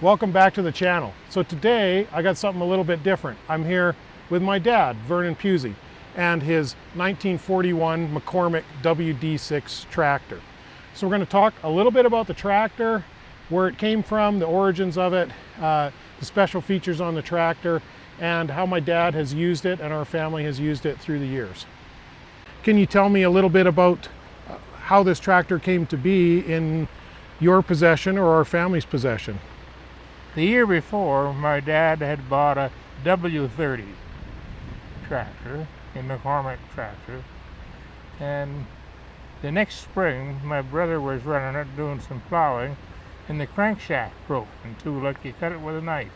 Welcome back to the channel. So today I got something a little bit different. I'm here with my dad, Vernon Puzey, and his 1941 McCormick WD-6 tractor. So we're going to talk a little bit about the tractor, where it came from, the origins of it, the special features on the tractor, and how my dad has used it and our family has used it through the years. Can you tell me a little bit about how this tractor came to be in your possession or our family's possession? The year before, my dad had bought a W30 tractor, a McCormick tractor, and the next spring my brother was running it doing some plowing, and the crankshaft broke in two like you cut it with a knife.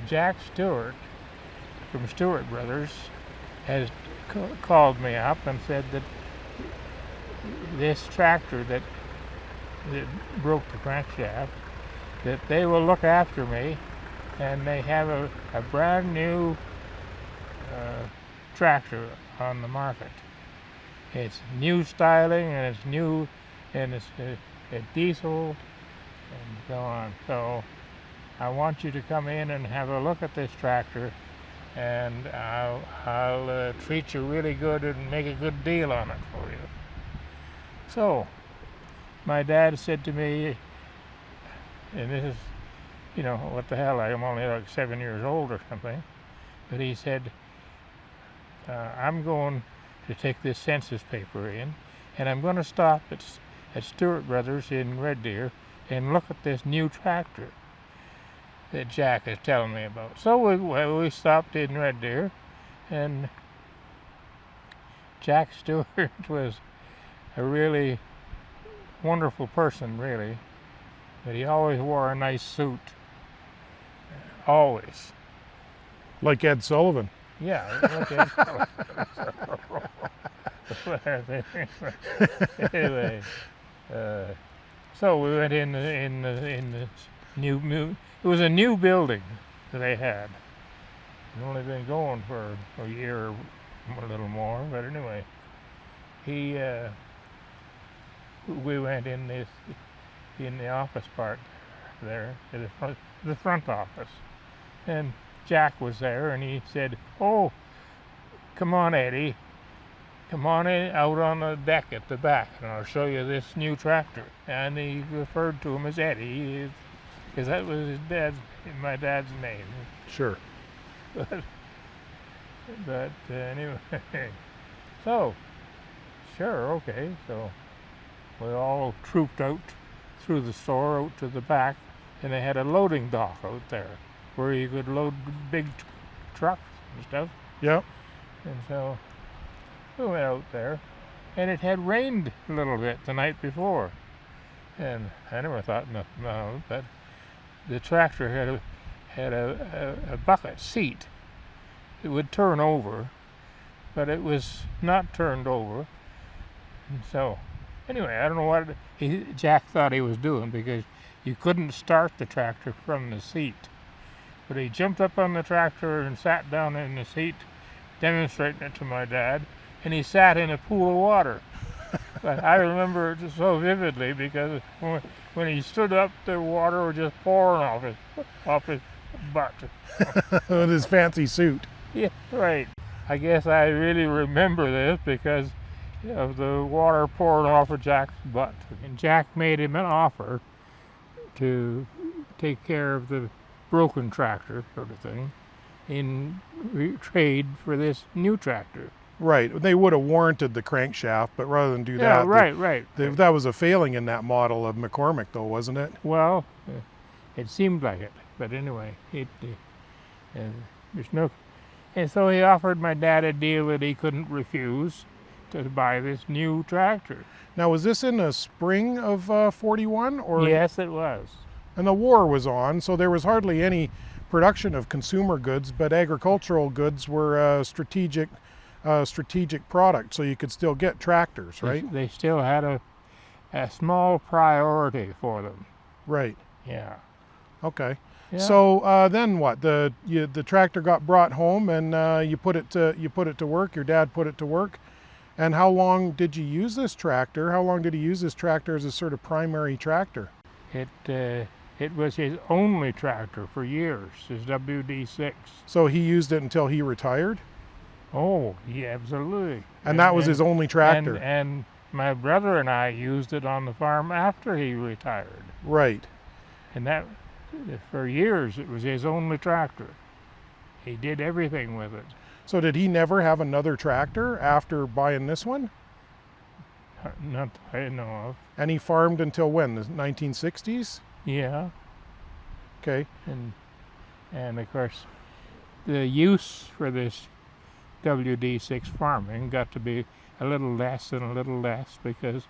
Jack Stewart from Stewart Brothers has called me up and said that this tractor that broke the crankshaft, that they will look after me, and they have a brand new tractor on the market. It's new styling and it's new, and it's a diesel and so on. So I want you to come in and have a look at this tractor, and I'll treat you really good and make a good deal on it for you. So my dad said to me, and this is, you know, what the hell, I'm only like 7 years old or something, but he said, I'm going to take this census paper in, and I'm going to stop at Stewart Brothers in Red Deer and look at this new tractor that Jack is telling me about. So we stopped in Red Deer, and Jack Stewart was a really wonderful person, really. But he always wore a nice suit. Always. Like Ed Sullivan. Yeah, like Ed Sullivan. Anyway, so we went in the new. It was a new building that they had. It's only been going for a year or a little more, but anyway, we went in the office part there, the front office, and Jack was there, and he said, "Oh, come on, Eddie, come on in out on the deck at the back, and I'll show you this new tractor." And he referred to him as Eddie, because that was my dad's name. Sure. But anyway, so sure, okay, so we all trooped out through the store out to the back, and they had a loading dock out there where you could load big trucks and stuff. Yep. And so we went out there, and it had rained a little bit the night before, and I never thought no, but the tractor had a bucket seat. It would turn over, but it was not turned over, and so anyway, I don't know what Jack thought he was doing, because you couldn't start the tractor from the seat. But he jumped up on the tractor and sat down in the seat, demonstrating it to my dad, and he sat in a pool of water. But I remember it so vividly, because when he stood up, the water was just pouring off his butt. With his fancy suit. Yeah, right. I guess I really remember this because of the water pouring off of Jack's butt. And Jack made him an offer to take care of the broken tractor, sort of thing, in trade for this new tractor. Right. They would have warranted the crankshaft, but rather than do that, right. That was a failing in that model of McCormick, though, wasn't it? Well, it seemed like it, but anyway, there's no. And so he offered my dad a deal that he couldn't refuse, to buy this new tractor. Now, was this in the spring of 41? Or? Yes, it was. And the war was on, so there was hardly any production of consumer goods, but agricultural goods were a strategic product, so you could still get tractors, right? They still had a small priority for them. Right. Yeah. Okay. Yeah. So then what? The tractor got brought home, and you put it to work. Your dad put it to work. And how long did you use this tractor? How long did he use this tractor as a sort of primary tractor? It It was his only tractor for years, his WD-6. So he used it until he retired? Oh, yeah, absolutely. And that was his only tractor? And my brother and I used it on the farm after he retired. Right. And that, for years, it was his only tractor. He did everything with it. So did he never have another tractor after buying this one? Not that I know of. And he farmed until when, the 1960s? Yeah. Okay. And of course, the use for this WD6 farming got to be a little less and a little less because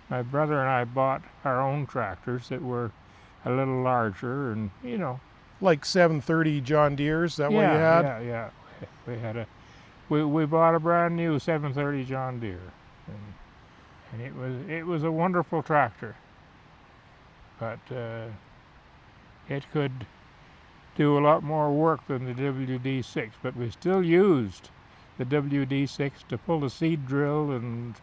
my brother and I bought our own tractors that were a little larger and, you know. Like 730 John Deeres, is that what you had? Yeah. We had we bought a brand new 730 John Deere, and it was a wonderful tractor, but it could do a lot more work than the WD6. But we still used the WD6 to pull the seed drill and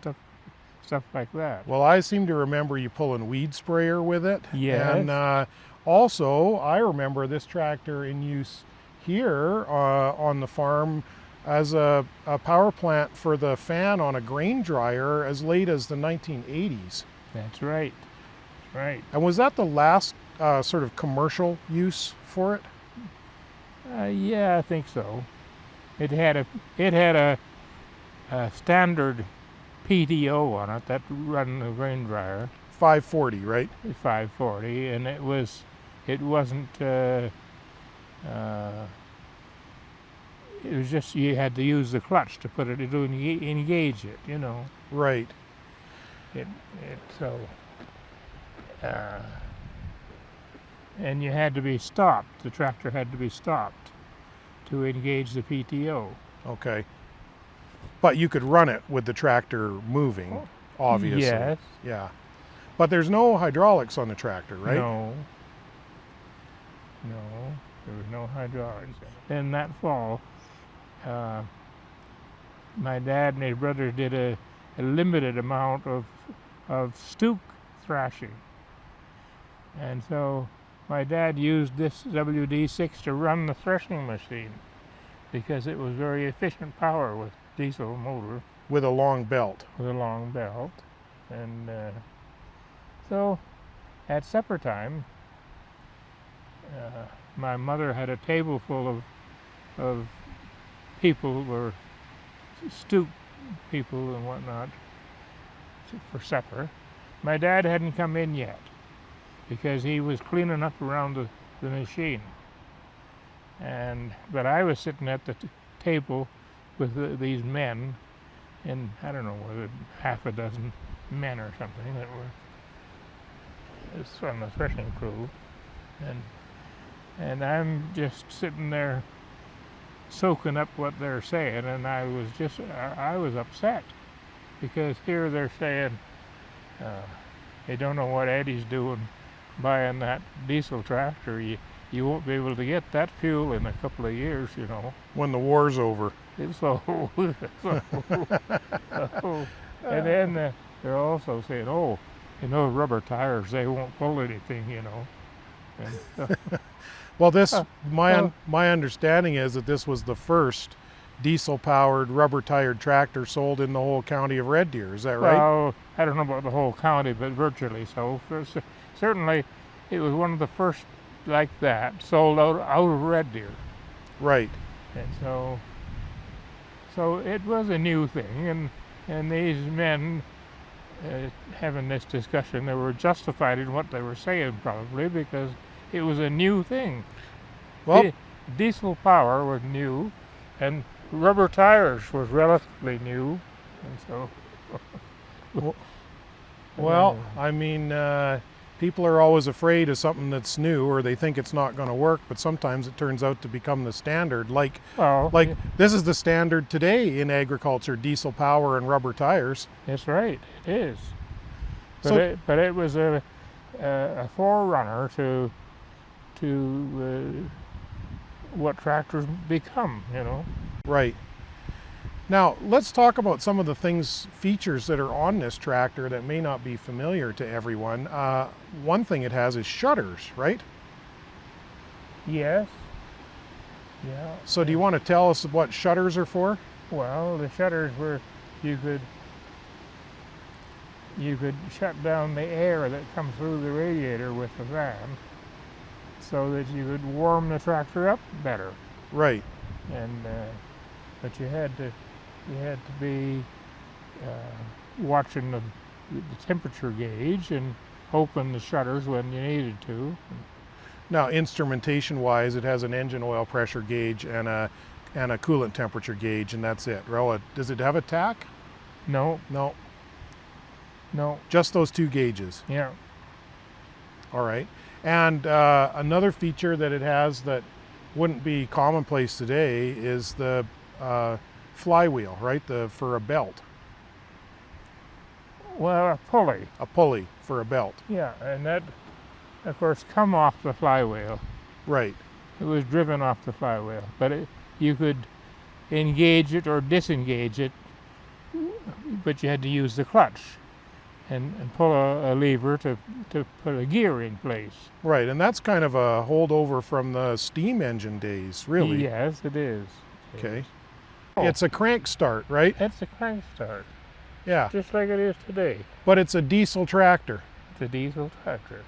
stuff like that. Well, I seem to remember you pulling weed sprayer with it. Yes. And also, I remember this tractor in use here on the farm as a power plant for the fan on a grain dryer as late as the 1980s. That's right. Right. And was that the last sort of commercial use for it? Yeah, I think so. It had a standard PTO on it that run the grain dryer. 540, right? 540, and it wasn't. It was just you had to use the clutch to put it to engage it, you know. Right. And you had to be stopped. The tractor had to be stopped to engage the PTO. Okay. But you could run it with the tractor moving, obviously. Yes. Yeah. But there's no hydraulics on the tractor, right? No, there was no hydraulics. Then that fall, my dad and his brother did a limited amount of stook thrashing. And so my dad used this WD6 to run the threshing machine because it was very efficient power with diesel motor. With a long belt. With a long belt. And so at supper time, my mother had a table full of people, were stoop people and whatnot, for supper. My dad hadn't come in yet because he was cleaning up around the machine. But I was sitting at the table with these men, and I don't know whether half a dozen men or something that were from the threshing crew, and I'm just sitting there soaking up what they're saying, and I was upset because here they're saying they don't know what Eddie's doing buying that diesel tractor. You won't be able to get that fuel in a couple of years, you know. When the war's over. And then they're also saying, oh, you know, rubber tires, they won't pull anything, you know. And, well, my understanding is that this was the first diesel-powered, rubber-tired tractor sold in the whole county of Red Deer. Is that right? Well, I don't know about the whole county, but virtually so. Certainly, it was one of the first like that sold out of Red Deer. Right. And so it was a new thing, and these men having this discussion, they were justified in what they were saying probably because it was a new thing. Well, diesel power was new, and rubber tires was relatively new, and so. Well, I mean, people are always afraid of something that's new, or they think it's not going to work, but sometimes it turns out to become the standard. Like this is the standard today in agriculture: diesel power and rubber tires. That's right, it is. But it was a forerunner to what tractors become, you know. Right. Now, let's talk about some of the features that are on this tractor that may not be familiar to everyone. One thing it has is shutters, right? Yes. Yeah. So do you want to tell us what shutters are for? Well, the shutters were, you could shut down the air that comes through the radiator with the fan, so that you could warm the tractor up better. Right. And but you had to be watching the temperature gauge and open the shutters when you needed to. Now, instrumentation-wise, it has an engine oil pressure gauge and a coolant temperature gauge, and that's it. Does it have a tach? No. No. No. Just those two gauges. Yeah. All right. And another feature that it has that wouldn't be commonplace today is the flywheel, right? For a belt. Well, a pulley. A pulley for a belt. Yeah, and that, of course, come off the flywheel. Right. It was driven off the flywheel, but you could engage it or disengage it, but you had to use the clutch and pull a lever to put a gear in place. Right, and that's kind of a holdover from the steam engine days, really. Yes, it is. Okay. It's a crank start, right? It's a crank start. Yeah. Just like it is today. But it's a diesel tractor. It's a diesel tractor.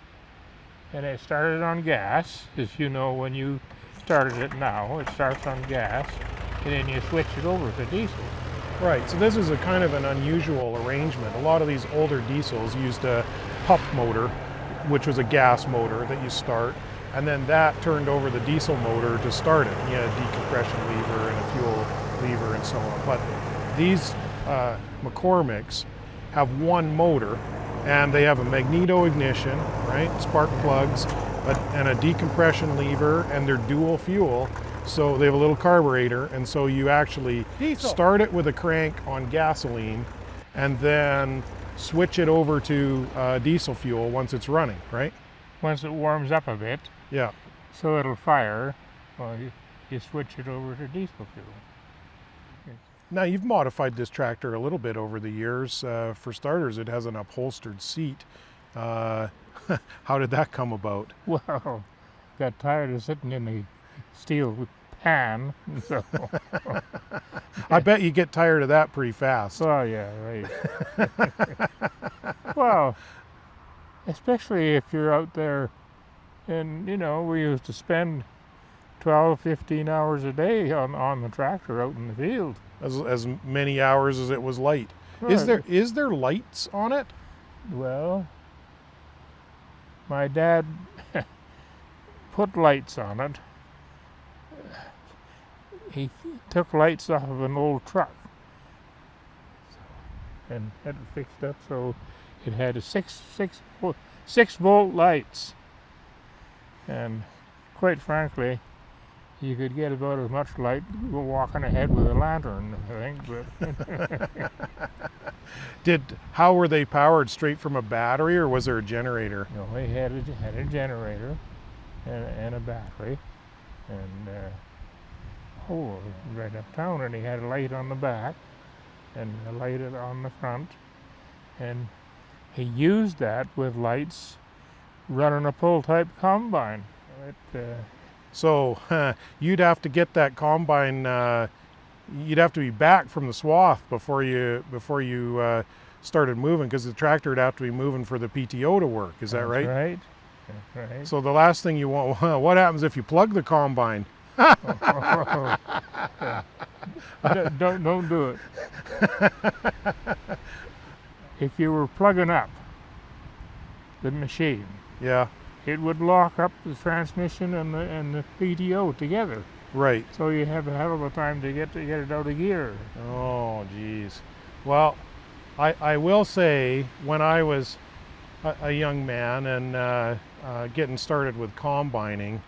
And it started on gas. As you know, when you started it now, it starts on gas, and then you switch it over to diesel. Right, so this is a kind of an unusual arrangement. A lot of these older diesels used a pup motor, which was a gas motor that you start, and then that turned over the diesel motor to start it. You had a decompression lever and a fuel lever and so on. But these McCormicks have one motor, and they have a magneto ignition, right, spark plugs, and a decompression lever, and they're dual fuel. So they have a little carburetor, and so you actually start it with a crank on gasoline and then switch it over to diesel fuel once it's running, right? Once it warms up a bit, Yeah. so it'll fire, well, you switch it over to diesel fuel. Now, you've modified this tractor a little bit over the years. For starters, it has an upholstered seat. How did that come about? Well, got tired of sitting in the steel pan, so. I bet you get tired of that pretty fast. Oh, yeah, right. Well, especially if you're out there, and, you know, we used to spend 12, 15 hours a day on the tractor out in the field. As many hours as it was light. Right. Is there lights on it? Well, my dad put lights on it. He took lights off of an old truck and had it fixed up so it had a six volt lights, and quite frankly, you could get about as much light walking ahead with a lantern, I think. But How were they powered? Straight from a battery, or was there a generator? no, he had a generator and a battery, and right uptown, and he had a light on the back and a light on the front, and he used that with lights running a pull-type combine. So you'd have to get that combine. You'd have to be back from the swath before you started moving, because the tractor would have to be moving for the PTO to work. Is that right? Right. That's right. So the last thing you want. What happens if you plug the combine? Don't do it. If you were plugging up the machine, Yeah. it would lock up the transmission and the PTO together. Right. So you have a hell of a time to get it out of gear. Oh, geez. Well, I will say, when I was a young man and getting started with combining,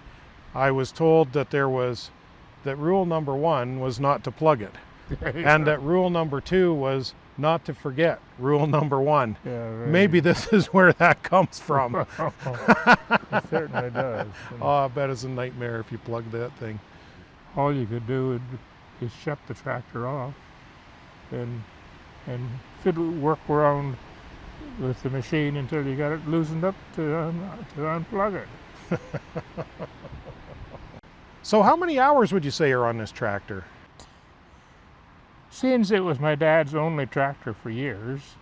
I was told that that rule number 1 was not to plug it, and that rule number 2 was not to forget rule number 1. Yeah, right. Maybe this is where that comes from. It certainly does. Oh, I bet it's a nightmare if you plug that thing. All you could do is shut the tractor off and work around with the machine until you got it loosened up to unplug it. So how many hours would you say are on this tractor? Since it was my dad's only tractor for years,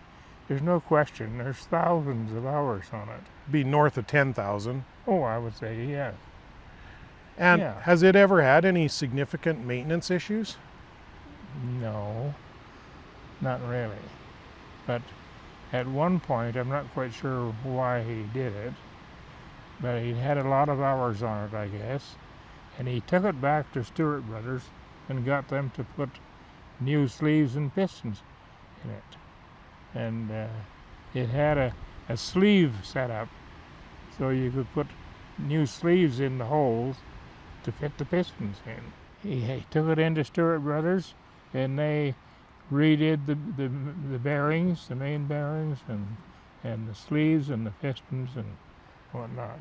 there's no question there's thousands of hours on it. Be north of 10,000. Oh, I would say yes. And Yeah. has it ever had any significant maintenance issues? No, not really. But at one point, I'm not quite sure why he did it, but he had a lot of hours on it, I guess, and he took it back to Stewart Brothers and got them to put new sleeves and pistons in it. And it had a sleeve set up so you could put new sleeves in the holes to fit the pistons in. He took it into Stewart Brothers and they redid the bearings, the main bearings, and the sleeves and the pistons and whatnot.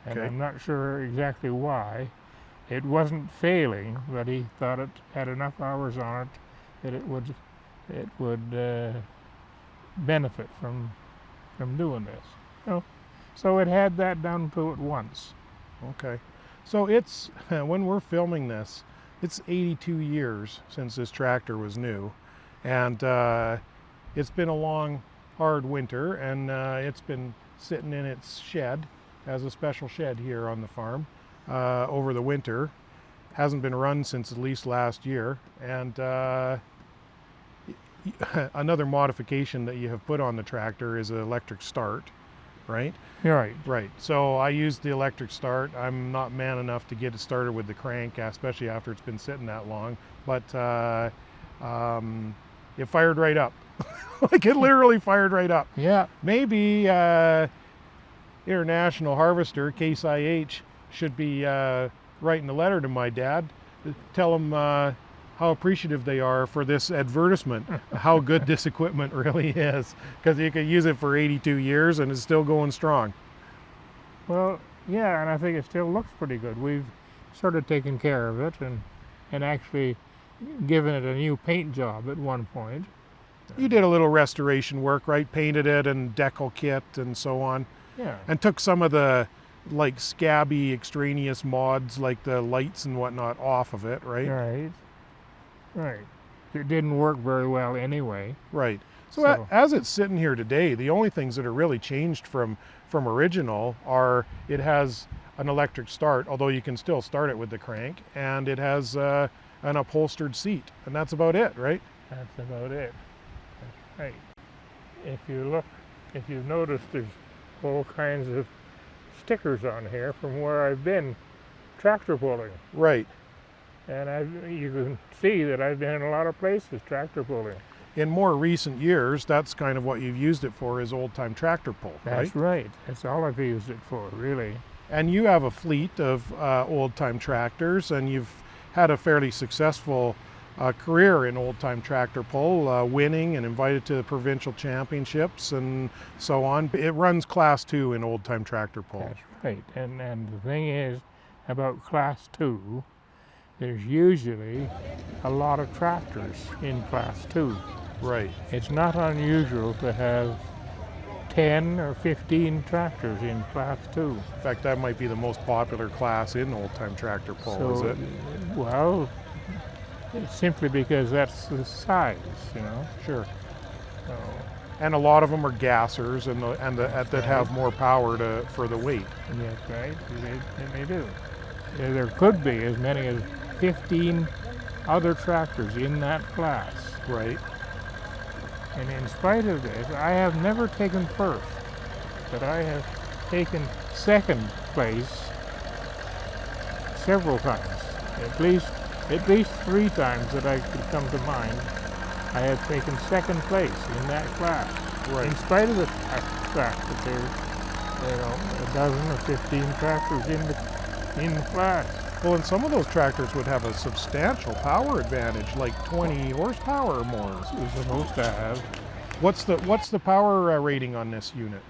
And Okay. I'm not sure exactly why. It wasn't failing, but he thought it had enough hours on it that it would benefit from doing this. So it had that done to it once. Okay. So it's, when we're filming this, it's 82 years since this tractor was new. And it's been a long, hard winter, and it's been sitting in its shed, as a special shed here on the farm, over the winter. Hasn't been run since at least last year. And another modification that you have put on the tractor is an electric start, right? Right. Right. So I use the electric start. I'm not man enough to get it started with the crank, especially after it's been sitting that long. But it fired right up. Like it literally fired right up. Yeah. Maybe International Harvester, Case IH, should be writing a letter to my dad to tell him how appreciative they are for this advertisement, how good this equipment really is, because you could use it for 82 years and it's still going strong. Well, yeah, and I think it still looks pretty good. We've sort of taken care of it and actually given it a new paint job at one point. You did a little restoration work, right? Painted it and decal kit and so on, Yeah. and took some of the like scabby extraneous mods like the lights and whatnot off of it, right? Right. Right. It didn't work very well anyway. Right. So, So- as it's sitting here today, the only things that are really changed from original are it has an electric start, although you can still start it with the crank, and it has an upholstered seat, and that's about it, right? That's about it. That's right. If you've noticed, there's all kinds of stickers on here from where I've been tractor pulling. Right. And you can see that I've been in a lot of places tractor pulling. In more recent years, that's kind of what you've used it for, is old-time tractor pull, right? That's right. That's all I've used it for, really. And you have a fleet of old-time tractors, and you've had a fairly successful career in old-time tractor pull, winning and invited to the provincial championships and so on. It runs Class 2 in old-time tractor pull. That's right. And the thing is about Class 2, there's usually a lot of tractors in Class 2. Right. It's not unusual to have 10 or 15 tractors in Class 2. In fact, that might be the most popular class in old-time tractor pull, is it? Well, it's simply because that's the size, you know. Sure. So, And a lot of them are gassers that have more power for the weight. yes, right. They do. There could be as many as 15 other tractors in that class. Right. And in spite of this, I have never taken first, but I have taken second place several times. At least 3 times that I could come to mind, I have taken second place in that class. Right. In spite of the fact that there's a dozen or 15 tractors in the class. Well, and some of those tractors would have a substantial power advantage, like 20 horsepower or more. We're supposed to have What's the power rating on this unit?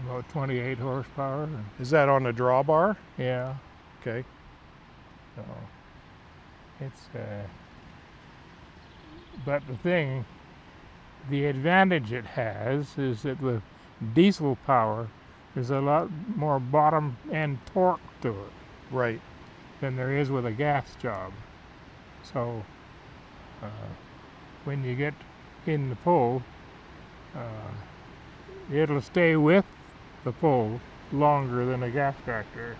about 28 horsepower. Is that on a drawbar? Yeah. Okay. So it's but the advantage it has is that with diesel power, there's a lot more bottom end torque to it. Right. than there is with a gas job. So when you get in the pull, it'll stay with the pull longer than a gas tractor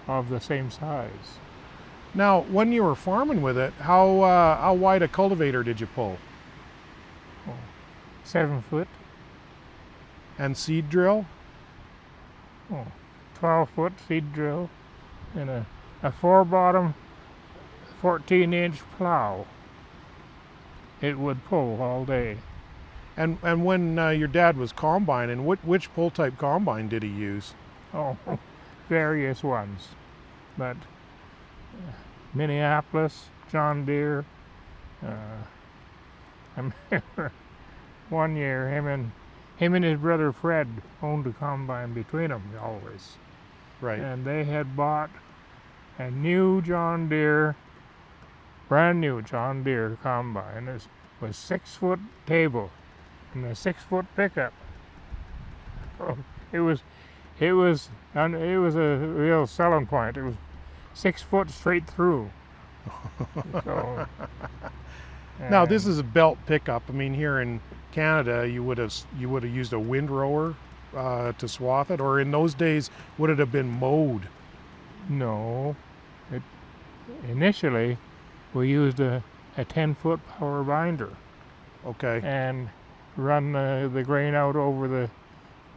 of the same size. Now, when you were farming with it, how wide a cultivator did you pull? 7 foot. And seed drill? 12-foot seed drill and a 4-bottom 14-inch plow. It would pull all day. And when your dad was combining, which pull type combine did he use? Oh, various ones, but Minneapolis, John Deere. I remember one year him and his brother Fred owned a combine between them always. Right. And they had bought a new John Deere, brand new John Deere combine. It was 6-foot table and a 6-foot pickup. Oh, it was a real selling point. It was 6 foot straight through. So, now this is a belt pickup. I mean, here in Canada, you would have used a windrower to swath it, or in those days, would it have been mowed? No, initially we used a 10-foot power binder. Okay. And run the grain out over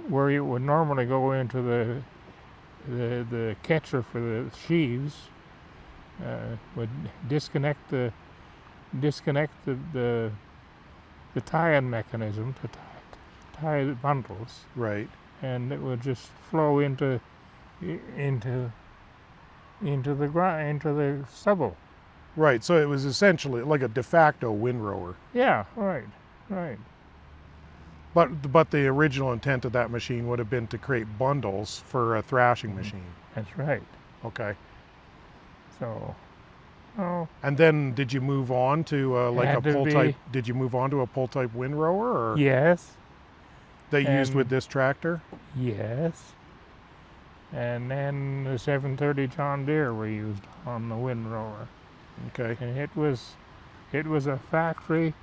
where it would normally go into the catcher for the sheaves. Would disconnect the tie-in mechanism to tie the bundles. Right. And it would just flow into the stubble. Right. So it was essentially like a de facto windrower. Yeah. Right. But the original intent of that machine would have been to create bundles for a thrashing machine. That's right. Okay. So, and then did you move on to a pull type? Did you move on to a pull type windrower? Or yes. That you used with this tractor? Yes. And then the 730 John Deere we used on the windrower. Okay. And it was a factory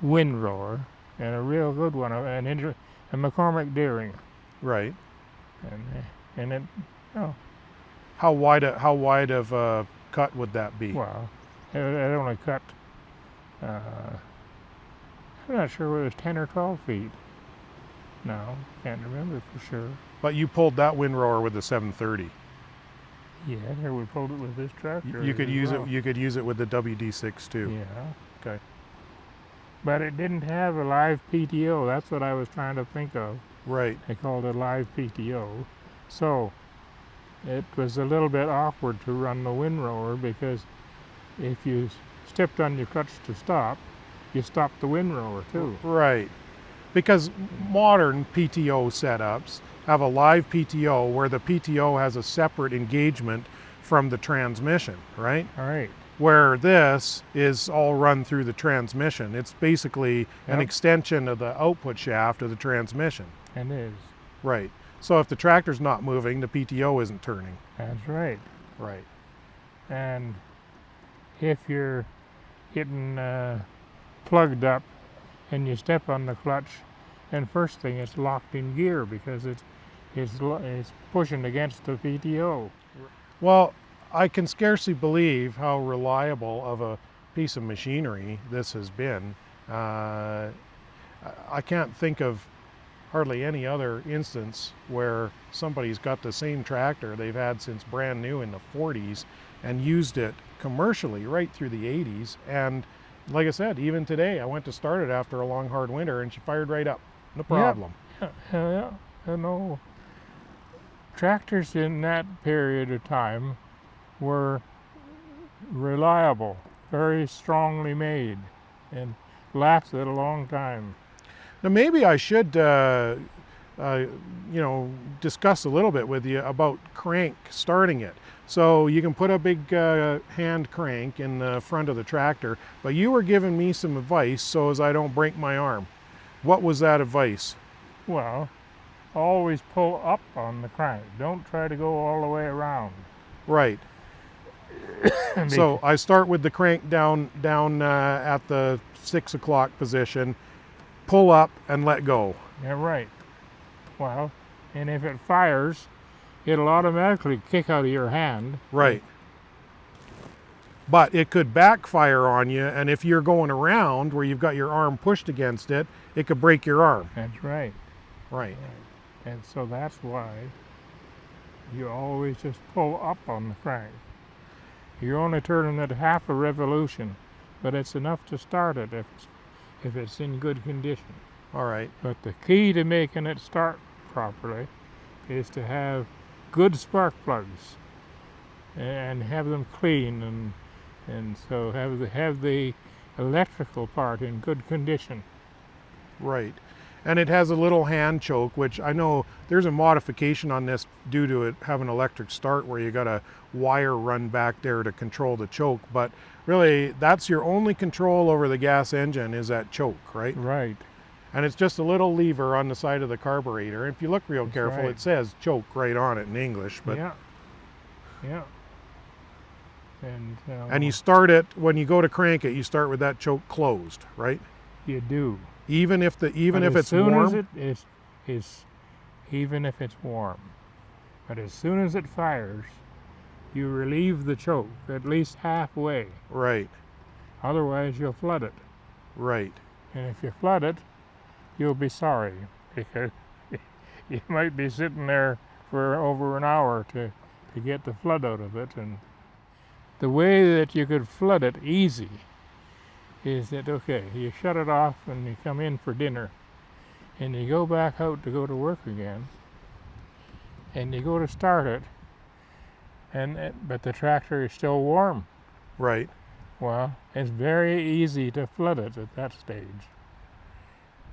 windrower and a real good one, a McCormick Deering. Right. And it, how wide of a cut would that be? Well, it only cut, I'm not sure whether it was 10 or 12 feet. No, can't remember for sure. But you pulled that windrower with the 730. Yeah, here we pulled it with this tractor. You could use it. You could use it with the WD6 too. Yeah. Okay. But it didn't have a live PTO. That's what I was trying to think of. Right. They called it live PTO. So it was a little bit awkward to run the windrower because if you stepped on your clutch to stop, you stopped the windrower too. Right. Because modern PTO setups have a live PTO where the PTO has a separate engagement from the transmission, right? All right. Where this is all run through the transmission. It's basically an extension of the output shaft of the transmission. It is. Right. So if the tractor's not moving, the PTO isn't turning. That's right. Right. And if you're getting plugged up and you step on the clutch, and first thing it's locked in gear because it's pushing against the PTO. Well, I can scarcely believe how reliable of a piece of machinery this has been. I can't think of hardly any other instance where somebody's got the same tractor they've had since brand new in the 40s and used it commercially right through the 80s. And like I said, even today, I went to start it after a long, hard winter and she fired right up. No problem. Yeah. No. Tractors in that period of time were reliable, very strongly made, and lasted a long time. Now maybe I should, discuss a little bit with you about crank starting it. So you can put a big hand crank in the front of the tractor, but you were giving me some advice so as I don't break my arm. What was that advice? Well, always pull up on the crank. Don't try to go all the way around. Right. So I start with the crank down at the 6 o'clock position, pull up and let go. Yeah, right. Well, and if it fires, it'll automatically kick out of your hand. Right. But it could backfire on you, and if you're going around where you've got your arm pushed against it, it could break your arm. That's right. Right. And so that's why you always just pull up on the crank. You're only turning it half a revolution, but it's enough to start it if it's in good condition. All right. But the key to making it start properly is to have good spark plugs and have them clean, and so have the electrical part in good condition. Right. And it has a little hand choke, which I know there's a modification on this due to it having electric start where you got a wire run back there to control the choke. But really, that's your only control over the gas engine is that choke, right? Right. And it's just a little lever on the side of the carburetor. And if you look real That's careful, right. It says choke right on it in English. But Yeah. And you start it, when you go to crank it, you start with that choke closed, right? You do. Even if it's warm? As even if it's warm. But as soon as it fires, you relieve the choke at least halfway. Right. Otherwise, you'll flood it. Right. And if you flood it, you'll be sorry, because you might be sitting there for over an hour to get the flood out of it. And the way that you could flood it easy is that, okay, you shut it off and you come in for dinner, and you go back out to go to work again, and you go to start it, but the tractor is still warm. Right. Well, it's very easy to flood it at that stage.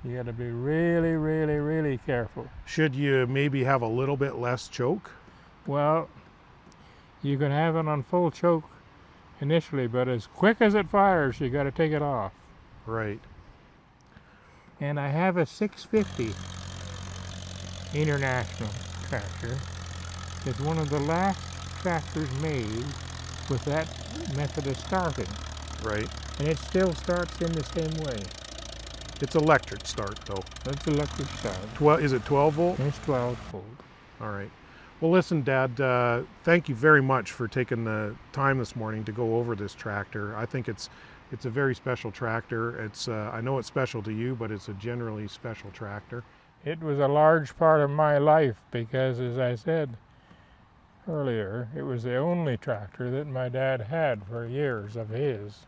You got to be really, really, really careful. Should you maybe have a little bit less choke? Well, you can have it on full choke initially, but as quick as it fires, you got to take it off. Right. And I have a 650 International tractor. It's one of the last tractors made with that method of starting. Right. And it still starts in the same way. It's electric start though. That's electric start. Is it 12 volt? It's 12 volt. All right. Well, listen, Dad, thank you very much for taking the time this morning to go over this tractor. I think it's a very special tractor. It's I know it's special to you, but it's a generally special tractor. It was a large part of my life because, as I said earlier, it was the only tractor that my dad had for years of his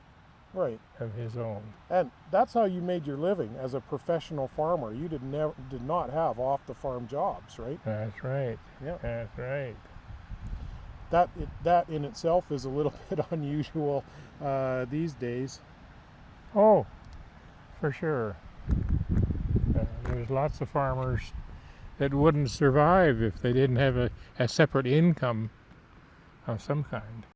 own. And that's how you made your living as a professional farmer. You did not have off-the-farm jobs, right? That's right. Yeah. That's right. That in itself is a little bit unusual these days. Oh, for sure. There's lots of farmers that wouldn't survive if they didn't have a separate income of some kind.